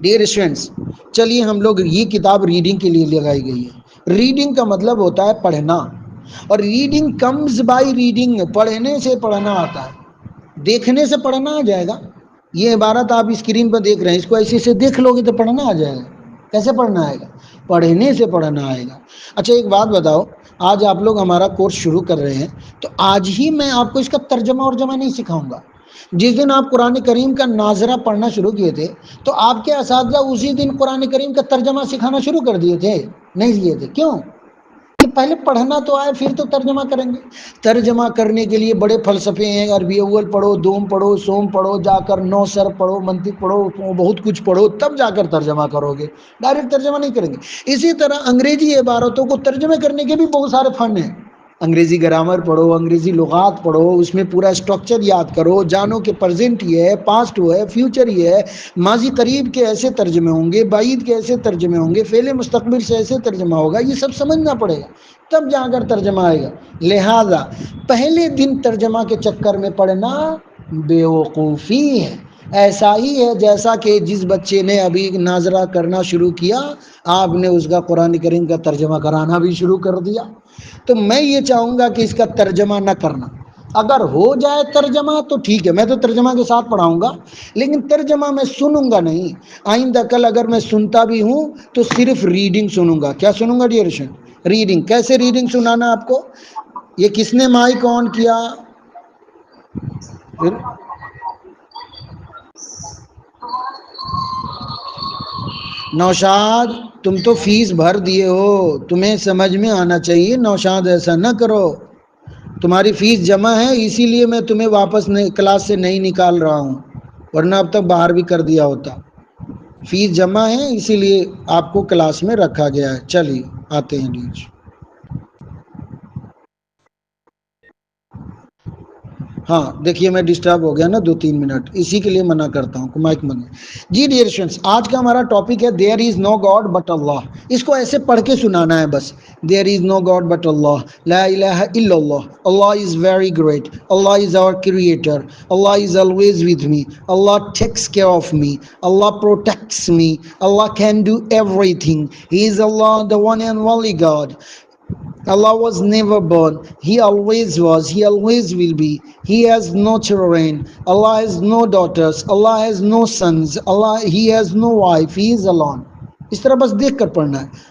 Dear students, چلیے ہم لوگ، یہ کتاب ریڈنگ کے لیے لگائی گئی ہے. ریڈنگ کا مطلب ہوتا ہے پڑھنا، اور ریڈنگ کمز بائی ریڈنگ، پڑھنے سے پڑھنا آتا ہے. دیکھنے سے پڑھنا آ جائے گا. یہ عبارت آپ اسکرین پر دیکھ رہے ہیں، اس کو ایسے دیکھ لو گے تو پڑھنا آ جائے گا. کیسے پڑھنا آئے گا؟ پڑھنے سے پڑھنا آئے گا. اچھا ایک بات بتاؤ، آج آپ لوگ ہمارا کورس شروع کر رہے ہیں تو آج ہی میں آپ کو اس کا ترجمہ اور جمع نہیں سکھاؤں گا. جس دن آپ قرآن کریم کا ناظرہ پڑھنا شروع کیے تھے تو آپ کے اساتذہ اسی دن قرآن کریم کا ترجمہ سکھانا شروع کر دیے تھے؟ نہیں دیے تھے. کیوں؟ کہ پہلے پڑھنا تو آئے پھر تو ترجمہ کریں گے. ترجمہ کرنے کے لیے بڑے فلسفے ہیں، عربی اول پڑھو، دوم پڑھو، سوم پڑھو، جا کر نو سر پڑھو، منطق پڑھو، بہت کچھ پڑھو، تب جا کر ترجمہ کرو گے. ڈائریکٹ ترجمہ نہیں کریں گے. اسی طرح انگریزی عبارتوں کو ترجمے کرنے کے بھی بہت سارے فن ہیں. انگریزی گرامر پڑھو، انگریزی لغات پڑھو، اس میں پورا اسٹرکچر یاد کرو، جانو کہ پریزنٹ یہ ہے، پاسٹ وہ ہے، فیوچر یہ ہے، ماضی قریب کے ایسے ترجمے ہوں گے، بعید کے ایسے ترجمے ہوں گے، فعل مستقبل سے ایسے ترجمہ ہوگا. یہ سب سمجھنا پڑے گا تب جا کر ترجمہ آئے گا. لہذا پہلے دن ترجمہ کے چکر میں پڑنا بیوقوفی ہے. ایسا ہی ہے جیسا کہ جس بچے نے ابھی ناظرہ کرنا شروع کیا، آپ نے اس کا قرآن کریم کا ترجمہ کرانا بھی شروع کر دیا. تو میں یہ چاہوں گا کہ اس کا ترجمہ نہ کرنا. اگر ہو جائے ترجمہ تو ٹھیک ہے، میں تو ترجمہ کے ساتھ پڑھاؤں گا، لیکن ترجمہ میں سنوں گا نہیں. آئندہ کل اگر میں سنتا بھی ہوں تو صرف ریڈنگ سنوں گا. کیا سنوں گا ڈیوریشن؟ ریڈنگ. کیسے ریڈنگ سنانا آپ کو؟ یہ کس نے مائک آن کیا؟ نوشاد، تم تو فیس بھر دیے ہو، تمہیں سمجھ میں آنا چاہیے. نوشاد ایسا نہ کرو، تمہاری فیس جمع ہے، اسی لیے میں تمہیں واپس کلاس سے نہیں نکال رہا ہوں، ورنہ اب تک باہر بھی کر دیا ہوتا. فیس جمع ہے اسی لیے آپ کو کلاس میں رکھا گیا ہے. چلیے آتے ہیں ڈیش. ہاں دیکھیے میں ڈسٹرب ہو گیا نا 2-3 منٹ، اسی کے لیے منع کرتا ہوں کہ مائک من. جی ڈیئر اسٹوڈنٹس، آج کا ہمارا ٹاپک ہے دیر از نو گاڈ بٹ اللہ. اس کو ایسے پڑھ کے سنانا ہے بس. دیر از نو گاڈ بٹ اللہ، لا الہ الا اللہ، Allah is very great, Allah is our creator, Allah is always with me, Allah takes care of me, Allah protects me, Allah can do everything, He is Allah, the one and only God. Allah was never born, He always was, He always will be, He has no children, Allah has no daughters, Allah has no sons, He has no wife, He is alone. اس طرح بس دیکھ کر پڑھنا ہے.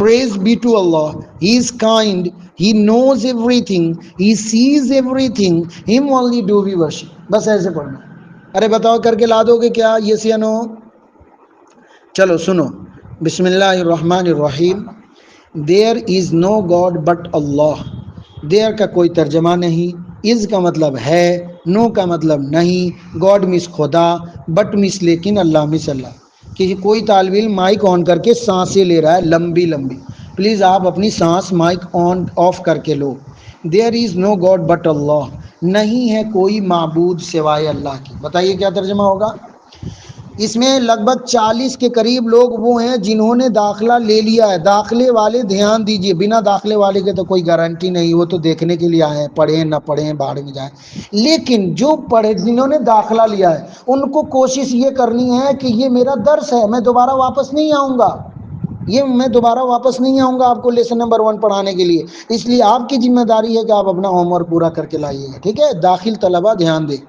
Praise be to Allah, He is kind, He knows everything, He sees everything, Him only do we worship. بس ایسے پڑھنا ہے. ارے بتاؤ کر کے لا دو گے کیا؟ یس یا نو؟ چلو سنو. بسم اللہ الرحمن الرحیم. دیر از نو گاڈ بٹ اللہ. دیر کا کوئی ترجمہ نہیں. از کا مطلب ہے، نو کا مطلب نہیں، گاڈ مس خدا، بٹ مس لیکن، اللہ مس اللہ. کہ کوئی طالب علم مائک آن کر کے سانسیں لے رہا ہے لمبی لمبی، پلیز آپ اپنی سانس مائک آن آف کر کے لو. دیر از نو گاڈ بٹ اللہ، نہیں ہے کوئی معبود سوائے اللہ کی. بتائیے کیا ترجمہ ہوگا؟ اس میں لگ بھگ 40 کے قریب لوگ وہ ہیں جنہوں نے داخلہ لے لیا ہے. داخلے والے دھیان دیجئے، بنا داخلے والے کے تو کوئی گارنٹی نہیں، وہ تو دیکھنے کے لیے آئے ہیں، پڑھیں نہ پڑھیں باہر میں جائیں. لیکن جو پڑھے، جنہوں نے داخلہ لیا ہے، ان کو کوشش یہ کرنی ہے کہ یہ میرا درس ہے، میں دوبارہ واپس نہیں آؤں گا، میں دوبارہ واپس نہیں آؤں گا آپ کو لیسن نمبر 1 پڑھانے کے لیے. اس لیے آپ کی ذمہ داری ہے کہ آپ اپنا ہوم ورک پورا کر کے لائیے گا. ٹھیک ہے؟ داخل طلبہ دھیان دیں.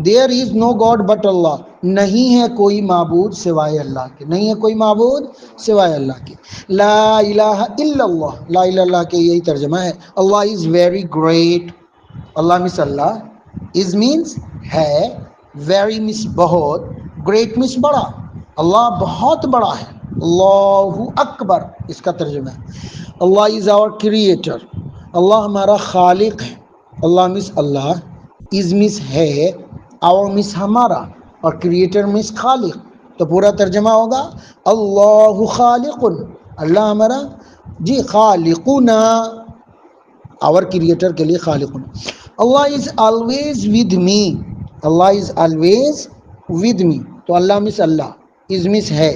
دیر از نو گاڈ بٹ اللہ، نہیں ہے کوئی معبود سوائے اللہ کے، نہیں ہے کوئی معبود سوائے اللہ کے. لا الہ الا اللہ، لا الہ اللہ کے یہی ترجمہ ہے. Allah is very great, Allah means Allah, is means ہے، ویری مس بہت، گریٹ مس بڑا، اللہ بہت بڑا ہے. اللہ اکبر اس کا ترجمہ ہے. اللہ از آور کریٹر، اللہ ہمارا خالق ہے. اللہ مس اللہ، از مس ہے، آور مس ہمارا، اور کریٹر مس خالق. تو پورا ترجمہ ہوگا اللہ خالق، اللہ ہمارا جی خالقنا، آور کریٹر کے لیے خالقنا. Allah is always with me, Allah is always with me. تو اللہ مس اللہ، از مس ہے،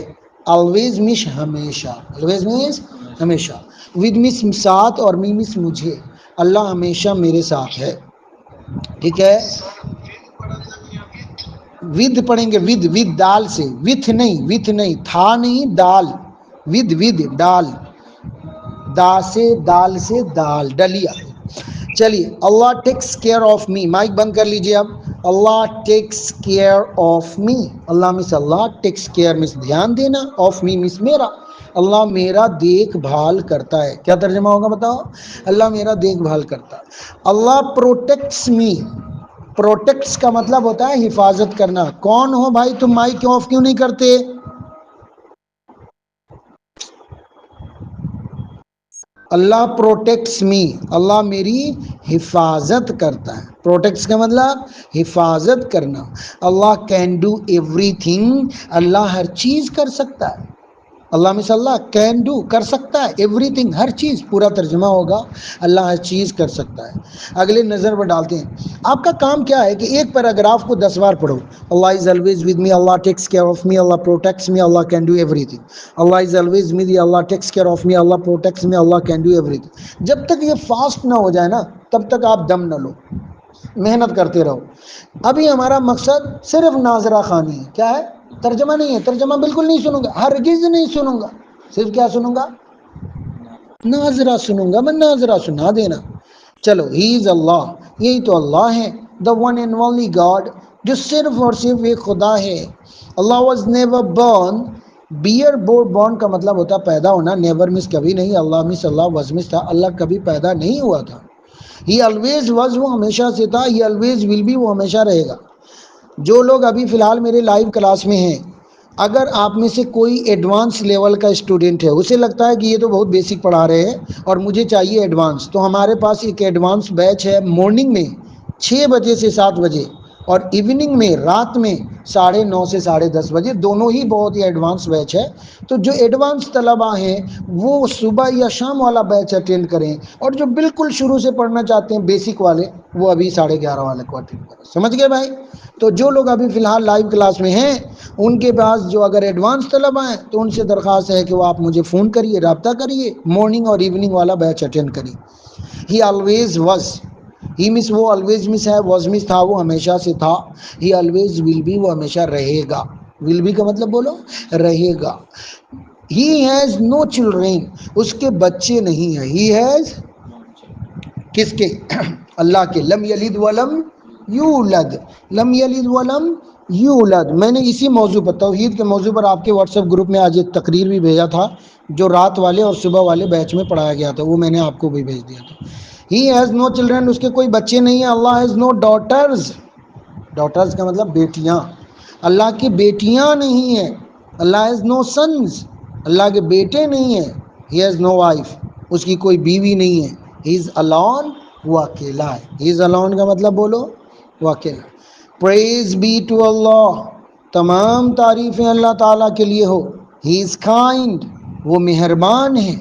آلویز مس ہمیشہ، آلویز مس ہمیشہ، ود مس ساتھ، اور می مس مجھے. اللہ ہمیشہ میرے ساتھ ہے. ٹھیک ہے؟ ود پڑھیں گے ود دال سے، وتھ نہیں تھا نہیں دال، ود ڈال، دا سے دال سے دال ڈلیا۔ چلیے Allah takes care of me, mic بند کر لیجئے اب۔ Allah takes care of me, Allah means Allah, takes care means دھیان دینا، آف می مس میرا، اللہ میرا دیکھ بھال کرتا ہے۔ کیا ترجمہ ہوگا بتاؤ؟ اللہ میرا دیکھ بھال کرتا ہے۔ اللہ پروٹیکٹس می، پروٹیکٹس کا مطلب ہوتا ہے حفاظت کرنا۔ کون ہو بھائی تم مائک آف کیوں نہیں کرتے؟ اللہ پروٹیکٹس می، اللہ میری حفاظت کرتا ہے۔ پروٹیکٹس کا مطلب حفاظت کرنا۔ اللہ کین ڈو ایوری تھنگ، اللہ ہر چیز کر سکتا ہے۔ اللہ مس اللہ کین ڈو کر سکتا ہے، ایوری تھنگ ہر چیز، پورا ترجمہ ہوگا اللہ ہر چیز کر سکتا ہے۔ اگلے نظر پر ڈالتے ہیں۔ آپ کا کام کیا ہے کہ ایک پیراگراف کو 10 بار پڑھو۔ Allah is always with me, Allah takes care of me, Allah protects me, Allah can do everything. Allah is always with me, Allah takes care of me, Allah protects me, Allah can do everything. جب تک یہ fast نہ ہو جائے نا تب تک آپ دم نہ لو، محنت کرتے رہو۔ ابھی ہمارا مقصد صرف ناظرہ خوانی ہے۔ کیا ہے؟ ترجمہ نہیں ہے، ترجمہ بالکل نہیں سنوں گا، ہرگز نہیں سنوں گا، صرف کیا سنوں گا؟ ناظرہ سنوں گا، میں ناظرہ سنا دینا۔ چلو، ہی از اللہ، یہی تو اللہ ہے، the one and only God، جو صرف اور صرف ایک خدا ہے۔ اللہ was never born، bear born کا مطلب ہوتا پیدا ہونا، نیور مس کبھی نہیں، اللہ مس اللہ، was مس تھا، اللہ کبھی پیدا نہیں ہوا تھا۔ ہی always was، وہ ہمیشہ سے تھا، ہی always will be، وہ ہمیشہ رہے گا۔ جو لوگ ابھی فی الحال میرے لائیو کلاس میں ہیں، اگر آپ میں سے کوئی ایڈوانس لیول کا اسٹوڈنٹ ہے، اسے لگتا ہے کہ یہ تو بہت بیسک پڑھا رہے ہیں اور مجھے چاہیے ایڈوانس، تو ہمارے پاس ایک ایڈوانس بیچ ہے مارننگ میں 6 بجے سے 7 بجے، اور ایوننگ میں رات میں 9:30 سے 10:30 بجے، دونوں ہی بہت ہی ایڈوانس بیچ ہے۔ تو جو ایڈوانس طلبہ ہیں وہ صبح یا شام والا بیچ اٹینڈ کریں، اور جو بالکل شروع سے پڑھنا چاہتے ہیں بیسک والے، وہ ابھی 11:30 والے کو اٹینڈ کریں۔ سمجھ گئے بھائی؟ تو جو لوگ ابھی فی الحال لائیو کلاس میں ہیں، ان کے پاس جو اگر ایڈوانس طلبہ ہیں تو ان سے درخواست ہے کہ وہ آپ مجھے فون کریے، رابطہ کریے، مارننگ اور ایوننگ والا بیچ اٹینڈ کریے۔ ہی آلویز واز، ہی مس وہ آلویز مس ہے، واز مس تھا، وہ ہمیشہ سے تھا، ہی آلویز ول بی، وہ ہمیشہ رہے گا۔ ول بی کا مطلب بولو، رہے گا۔ ہی ہیز نو چلڈرن، اس کے بچے نہیں ہیں۔ ہی ہیز، کس کے؟ اللہ کے۔ لم یلد ولم یولد، لم یلد ولم یولد۔ میں نے اسی موضوع پر، توحید کے موضوع پر، آپ کے واٹس ایپ گروپ میں آج ایک تقریر بھی بھیجا تھا جو رات والے اور صبح والے بیچ میں پڑھایا گیا تھا، وہ میں نے آپ کو بھی بھیج دیا تھا۔ ہی ہیز نو چلڈرن، اس کے کوئی بچے نہیں ہیں۔ اللہ ہیز نو ڈاٹرز، ڈاٹرز کا مطلب بیٹیاں، اللہ کی بیٹیاں نہیں ہیں۔ اللہ ہیز نو سنز، اللہ کے بیٹے نہیں ہیں۔ ہی ہیز نو وائف، اس کی کوئی بیوی نہیں ہے۔ ہی از الون، وہ اکیلا ہے۔ ہی از الون کا مطلب بولو، وہ اکیلا۔ پریز بی ٹو اللہ، تمام تعریفیں اللہ تعالیٰ کے لیے ہو۔ ہی از کائنڈ، وہ مہربان ہے۔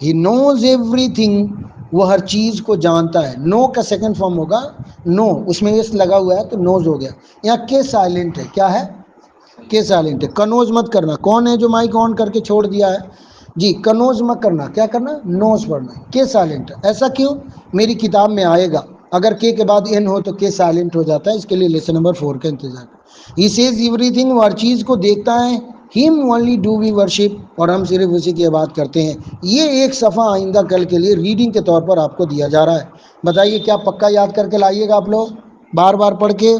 ہی نوز ایوری تھنگ، وہ ہر چیز کو جانتا ہے۔ نو کا سیکنڈ فارم ہوگا نو، اس میں اس لگا ہوا ہے تو نوز ہو گیا۔ یہاں کے سائلنٹ ہے، کیا ہے؟ کے سائلنٹ ہے۔ کنوز مت کرنا۔ کون ہے جو مائک آن کر کے چھوڑ دیا ہے؟ جی، کنوز مت کرنا، کیا کرنا؟ نوز پڑھنا۔ کے سائلنٹ ہے، ایسا کیوں؟ میری کتاب میں آئے گا، اگر کے بعد این ہو تو کے سائلنٹ ہو جاتا ہے، اس کے لیے لیسن نمبر 4 کا انتظار کریں۔ ہی سیز ایوری تھنگ، وہ ہر چیز کو دیکھتا ہے۔ ہم اونلی ڈو وی ورشپ، اور ہم صرف اسی کی عبادت کرتے ہیں۔ یہ ایک صفحہ آئندہ کل کے لیے ریڈنگ کے طور پر آپ کو دیا جا رہا ہے۔ بتائیے کیا پکا یاد کر کے لائیے گا آپ لوگ؟ بار بار پڑھ کے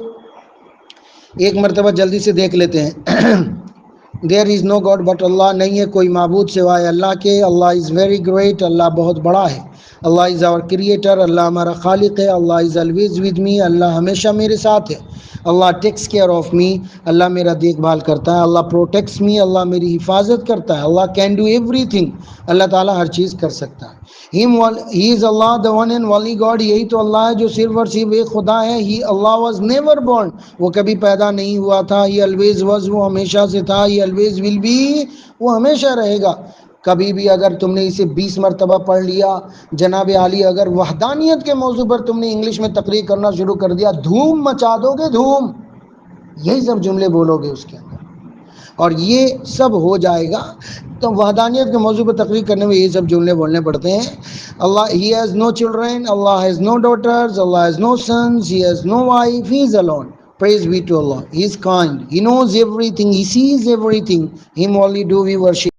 ایک مرتبہ جلدی سے دیکھ لیتے ہیں۔ دیر از نو گاڈ بٹ اللہ، نہیں ہے کوئی معبود سوائے اللہ کے۔ اللہ از ویری گریٹ، اللہ بہت بڑا ہے۔ اللہ از آور کریٹر، اللہ ہمارا خالق ہے۔ Allah is always with me, اللہ ہمیشہ میرے ساتھ ہے۔ اللہ ٹیکس کیئر آف می، اللہ میرا دیکھ بھال کرتا ہے۔ اللہ پروٹیکٹس می، اللہ میری حفاظت کرتا ہے۔ اللہ کین ڈو ایوری تھنگ، اللہ تعالیٰ ہر چیز کر سکتا ہے۔ ہی از اللہ the one and only God، یہی تو اللہ ہے جو صرف اور صرف ایک خدا ہے۔ ہی اللہ واز نیور born، وہ کبھی پیدا نہیں ہوا تھا۔ ہی always was، وہ ہمیشہ سے تھا۔ ہی always will be، وہ ہمیشہ رہے گا۔ کبھی بھی اگر تم نے اسے 20 مرتبہ پڑھ لیا، جناب عالی اگر وحدانیت کے موضوع پر تم نے انگلش میں تقریر کرنا شروع کر دیا، دھوم مچا دو گے، دھوم، یہی سب جملے بولو گے اس کے اندر، اور یہ سب ہو جائے گا۔ تو وحدانیت کے موضوع پر تقریر کرنے میں یہ سب جملے بولنے پڑتے ہیں۔ Allah, he has no children, Allah has no daughters, Allah has no sons, he has no wife, he is alone. Praise be to Allah. He is kind. He knows everything. He sees everything. Him only do we worship.